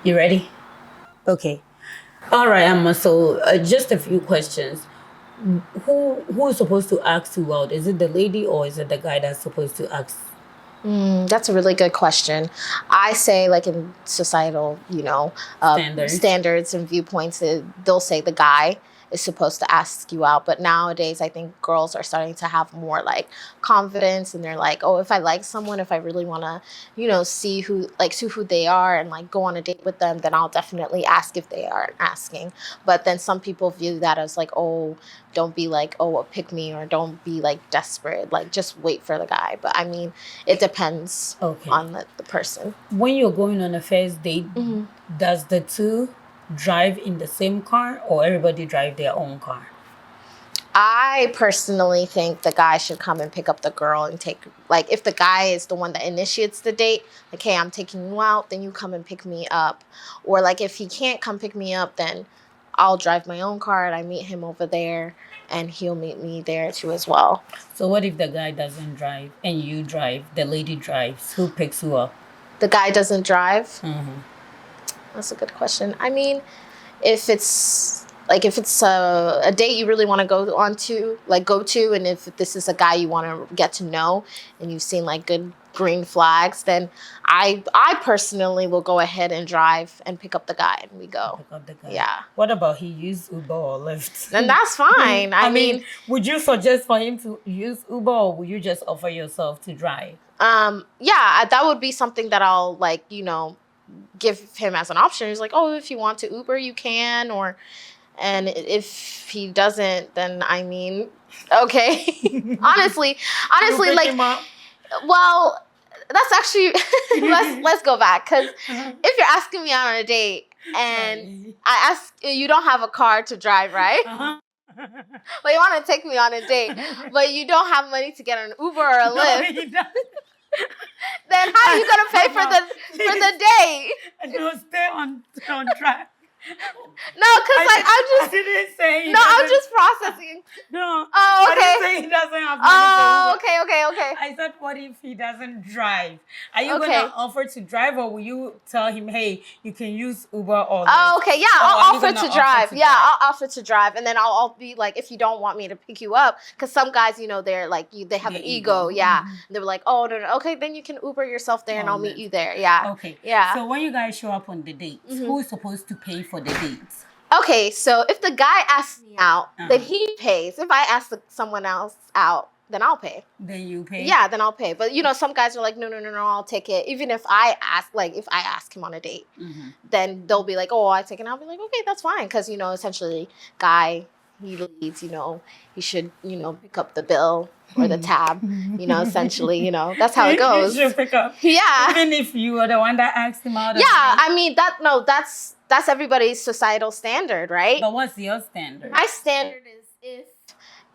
You ready? Okay. All right, Emma. So, just a few questions. Who is supposed to ask you out? Is it the lady or is it the guy that's supposed to ask? That's a really good question. I say, like in societal, Standards. standards and viewpoints, they'll say the guy is supposed to ask you out. But nowadays, I think girls are starting to have more like confidence, and they're like, oh, if I like someone, if I really want to, see who they are and like go on a date with them, then I'll definitely ask if they are asking. But then some people view that as like, oh, don't be like, oh, pick me, or don't be like desperate, like just wait for the guy. But I mean, it depends Okay. on the person. When you're going on a first date, Mm-hmm. does the two drive in the same car or everybody drive their own car? I personally think the guy should come and pick up the girl and take, like, if the guy is the one that initiates the date, like, hey, I'm taking you out, then you come and pick me up. Or, like, if he can't come pick me up, then I'll drive my own car and I meet him over there and he'll meet me there too as well. So, what if the guy doesn't drive and you drive, the lady drives? Who picks you up? The guy doesn't drive? Mm-hmm. That's a good question. I mean, if it's a date you really want to go to, and if this is a guy you want to get to know and you've seen like good green flags, then I personally will go ahead and drive and pick up the guy and we go. Pick up the guy. Yeah. What about he use Uber or Lyft? Then that's fine. I mean, would you suggest for him to use Uber or would you just offer yourself to drive? yeah, that would be something that I'll like, give him as an option. He's like, oh, if you want to Uber, you can, and if he doesn't, then I mean, okay. honestly, like, well, that's actually let's go back, because if you're asking me out on a date and I ask you, don't have a car to drive, right? But you want to take me on a date, but you don't have money to get an Uber or a Lyft. Then how are you gonna pay for the date? No, stay on track. No, because like I didn't say. No, I'm just processing. No. Oh, okay. I didn't say he doesn't have money. Oh, okay. I said, what if he doesn't drive? Are you Okay. gonna offer to drive, or will you tell him, hey, you can use Uber or? Oh, okay. Yeah, Or are I'll you offer gonna to drive. offer to Yeah, drive? I'll offer to drive, and then I'll be like, if you don't want me to pick you up, because some guys, they're like, they have The an ego. ego. Yeah, Mhm. they were like, oh no, okay, then you can Uber yourself there, and Oh, I'll meet nice. you there. Yeah. Okay. Yeah. So when you guys show up on the dates, who is supposed to pay for the dates? Okay, so if the guy asks me out, Uh-huh. then he pays. If I ask someone else out, then I'll pay. Then you pay. Yeah, then I'll pay. But some guys are like, no, I'll take it. Even if I ask him on a date, Mhm. then they'll be like, oh, I take it. I'll be like, okay, that's fine, because essentially, guy, he leads. He should pick up the bill or the tab. Essentially, that's how it goes. You should pick up. Yeah. Even if you were the one that asked him out. Yeah, I mean that's everybody's societal standard, right? But what's your standard? My standard is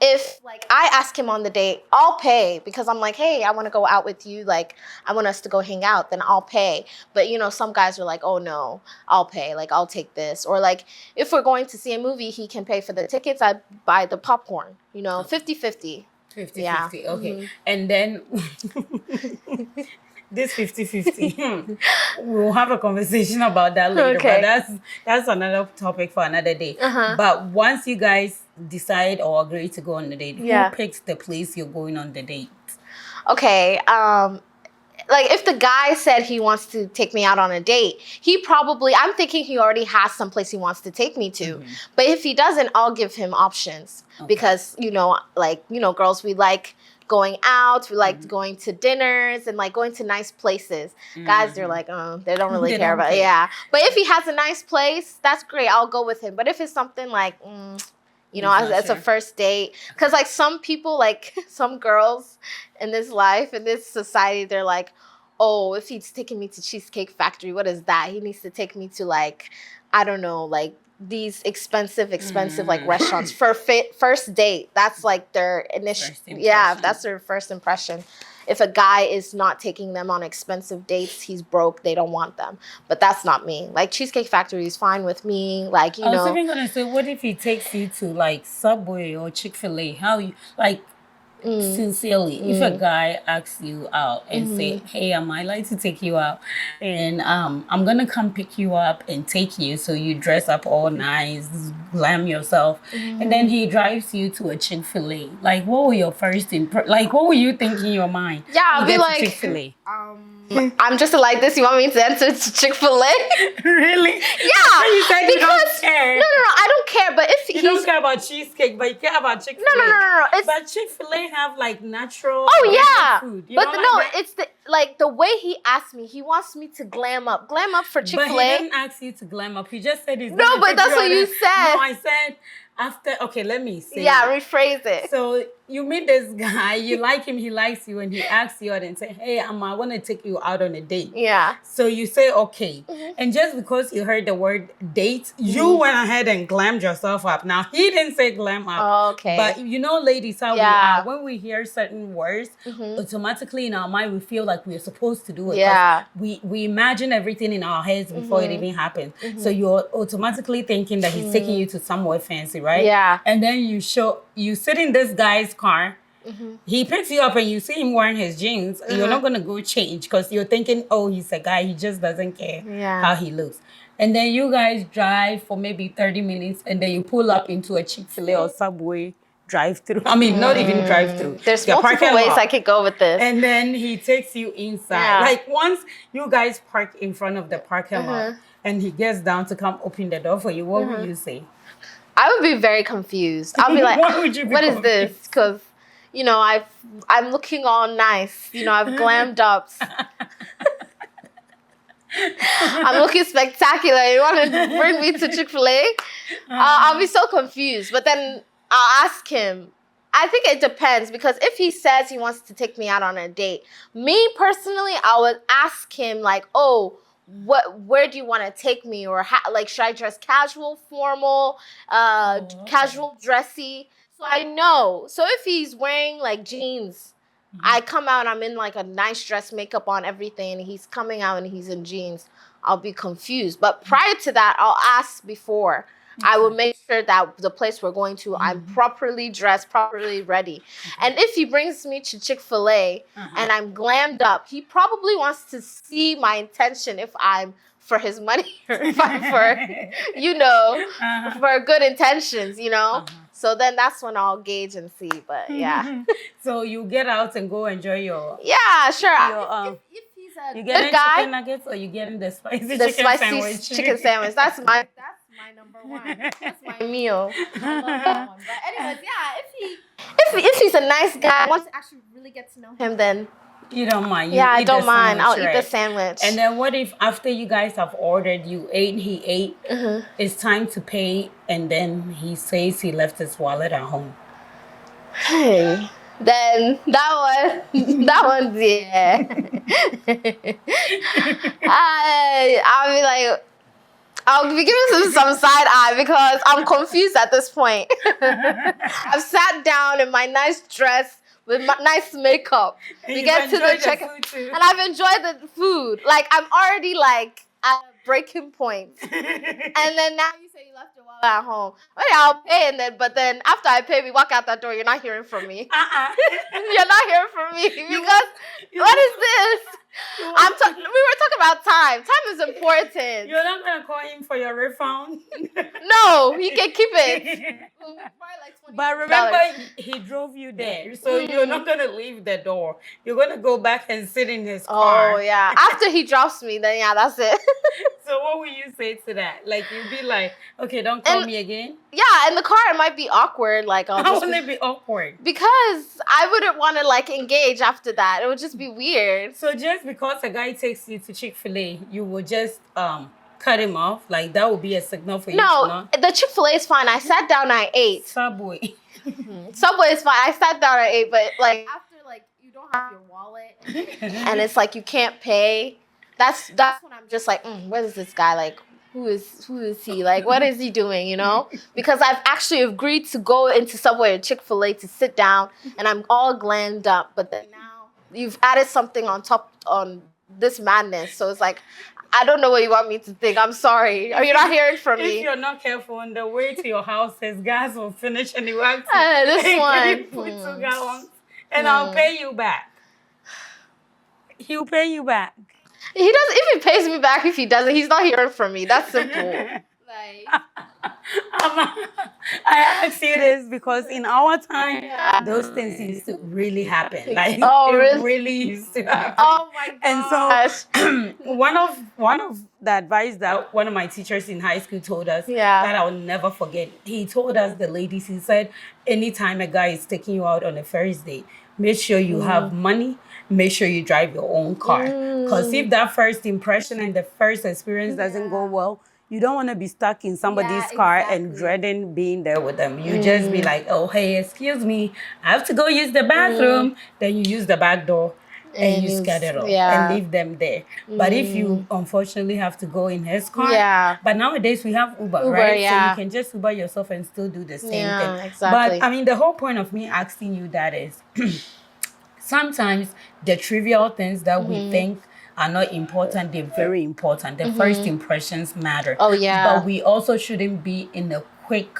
if like I ask him on the date, I'll pay, because I'm like, hey, I want to go out with you, like I want us to go hang out, then I'll pay. But some guys are like, oh no, I'll pay, like I'll take this. Or like if we're going to see a movie, he can pay for the tickets, I buy the popcorn, 50-50. 50-50. Yeah. Okay. Mhm. And then this 50-50, we'll have a conversation about that later. Okay. But that's another topic for another day. Uh-huh. But once you guys decide or agree to go on the date, Yeah. who picks the place you're going on the date? Okay, like if the guy said he wants to take me out on a date, I'm thinking he already has someplace he wants to take me to. Mhm. But if he doesn't, I'll give him options. Okay. Because, girls, we like going out, we like going to dinners and like going to nice places. Guys, they're like, they don't really They care don't about it. care. Yeah. But if he has a nice place, that's great. I'll go with him. But if it's something like, as a Sure. first date, because like some people, like some girls in this life, in this society, they're like, oh, if he's taking me to Cheesecake Factory, what is that? He needs to take me to like, I don't know, like these expensive like restaurants for first date. That's like their initial, First yeah, impression. that's their first impression. If a guy is not taking them on expensive dates, he's broke, they don't want them. But that's not me. Like Cheesecake Factory is fine with me. Like, I was even gonna say, what if he takes you to like Subway or Chick-fil-A? How you like? sincerely, if a guy asks you out and say, "Hey, I might like to take you out, and I'm gonna come pick you up and take you," so you dress up all nice, glam yourself, and then he drives you to a Chick-fil-A. Like, what were your first like, what were you thinking in your mind? Yeah, I'll be like, Chick-fil-A. I'm just like this. You want me to enter to Chick-fil-A? Really? Yeah. You said you don't Because care. no, I don't care. But if You don't care about cheesecake, but you care about Chick-fil-A. No. It's But Chick-fil-A have like natural food. You but know, no, like that? it's the way he asked me. He wants me to glam up for But Chick-fil-A. he didn't ask you to glam up. He just said he's No, gonna but take that's you what out you and- said. No, I said after. Okay, let me say. Yeah, it. rephrase it. So you meet this guy, you like him, he likes you, and he asks you out and say, "Hey, I want to take you out on a date." Yeah. So you say okay, and just because you heard the word date, you went ahead and glammed yourself up. Now he didn't say glam up. Okay. But you know, ladies, how Yeah. we are when we hear certain words, automatically in our mind we feel like we're supposed to do it. 'cause Yeah. We imagine everything in our heads before it even happens. So you're automatically thinking that he's taking you to somewhere fancy, right? Yeah. And then you sit in this guy's car. He picks you up and you see him wearing his jeans. You're not gonna go change because you're thinking, oh, he's a guy. He just doesn't care Yeah. how he looks. And then you guys drive for maybe 30 minutes and then you pull up into a Chick-fil-A or Subway drive-through. I mean, not even drive-through. There's The multiple parking ways lot. I could go with this. And then he takes you inside. Yeah. Like once you guys park in front of the parking lot and he gets down to come open the door for you, what would you say? I would be very confused. I'll be like, Why would you be what is this? confused? Because, I'm looking all nice. I've glammed up. I'm looking spectacular. You want to bring me to Chick-fil-A? I'll be so confused. But then I'll ask him. I think it depends because if he says he wants to take me out on a date, me personally, I would ask him like, oh, where do you want to take me? Or like, should I dress casual, formal, casual, dressy? So I know. So if he's wearing like jeans, I come out, I'm in like a nice dress, makeup on, everything, and he's coming out and he's in jeans, I'll be confused. But prior to that, I'll ask before. I will make sure that the place we're going to, I'm properly dressed, properly ready. And if he brings me to Chick-fil-A and I'm glammed up, he probably wants to see my intention if I'm for his money or if I'm for, for good intentions, So then that's when I'll gauge and see. But yeah. So you get out and go enjoy your... Yeah, sure. If he's a you good getting guy, chicken nuggets or you getting the spicy the chicken spicy sandwich? chicken sandwich. That's my number one. That's my meal. I love that one. But anyways, yeah, if he's a nice guy, I want to actually really get to know him, then You don't mind. I don't mind. I'll eat the right? sandwich. And then what if after you guys have ordered, you ate, he ate, it's time to pay, and then he says he left his wallet at home? Hey. Then that one's yeah. I'll be like, I'll be giving some side eye because I'm confused at this point. I've sat down in my nice dress with my nice makeup. We get to the check, and I've enjoyed the food. Like I'm already like at a breaking point. And then now you say you left your wallet at home. Okay, I'll pay, but then after I pay, we walk out that door. You're not hearing from me. You're not hearing from me because what is this? We were talking about time. Time is important. You're not gonna call him for your refund. No, he can keep it. But remember, he drove you there, so you're not gonna leave the door. You're gonna go back and sit in his car. Oh yeah. After he drops me, then yeah, that's it. So what would you say to that? Like you'd be like, okay, don't call me again. Yeah, in the car it might be awkward. Like How would it be awkward? Because I wouldn't want to like engage after that. It would just be weird. So just because a guy takes you to Chick-fil-A, you will just cut him off? Like that would be a signal for you to No, not? the Chick-fil-A is fine. I sat down, I ate. Subway. Subway is fine. I sat down, I ate, but like after like you don't have your wallet and it's like you can't pay. That's when I'm just like, what is this guy like? Who is he? Like, what is he doing, Because I've actually agreed to go into Subway or Chick-fil-A to sit down, and I'm all glammed up. But then now you've added something on top on this madness. So it's like, I don't know what you want me to think. I'm sorry. Are you not hearing from me? If you're not careful on the way to your house, his gas will finish and you have to This one. put 2 gallons and I'll pay you back. He'll pay you back. He doesn't. If he pays me back, if he doesn't, he's not hearing from me. That's simple. Like, I ask you this because in our time, those things used to really happen. Like, oh, it really used to happen. Oh my gosh. And so one of the advice that one of my teachers in high school told us that I will never forget. He told us, the ladies, he said, anytime a guy is taking you out on a first date, make sure you have money. Make sure you drive your own car. Because if that first impression and the first experience doesn't go well, you don't want to be stuck in somebody's car and dreading being there with them. You just be like, oh, hey, excuse me, I have to go use the bathroom. Then you use the back door and you scatter off and leave them there. But if you unfortunately have to go in his car, but nowadays we have Uber, right? So you can just Uber yourself and still do the same thing. Exactly. But I mean, the whole point of me asking you that is sometimes the trivial things that we think are not important, they're very important. The first impressions matter. Oh, yeah. But we also shouldn't be in a quick,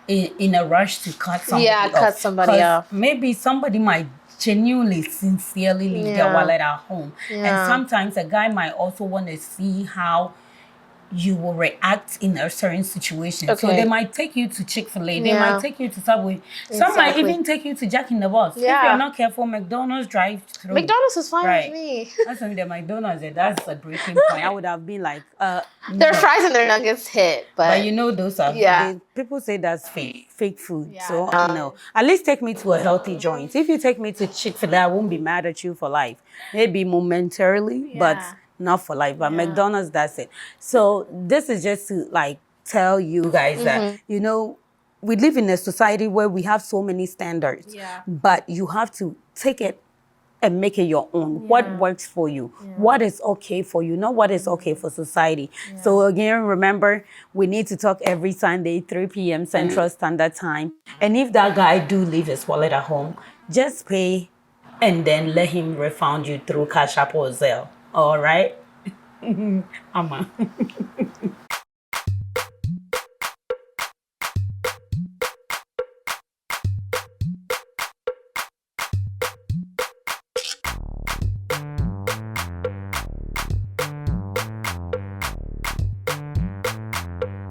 in a rush to cut somebody off. Yeah, cut somebody off. Maybe somebody might genuinely, sincerely leave their wallet at home. And sometimes a guy might also want to see how you will react in a certain situation. So they might take you to Chick-fil-A. They might take you to Subway. Some might even take you to Jack in the Box. If you're not careful, McDonald's drive-through. McDonald's is fine with me. That's when the McDonald's, that's a breaking point. I would have been like, their fries and their nuggets hit. But you know those are, people say that's fake food. So, no. At least take me to a healthy joint. If you take me to Chick-fil-A, I won't be mad at you for life. Maybe momentarily, but not for life. But McDonald's, that's it. So this is just to like tell you guys that, you know, we live in a society where we have so many standards, but you have to take it and make it your own. What works for you? What is okay for you? Not what is okay for society. So again, remember, we need to talk every Sunday, 3 p.m. Central Standard Time. And if that guy do leave his wallet at home, just pay and then let him refund you through Cash App or Zelle. All right? Ama.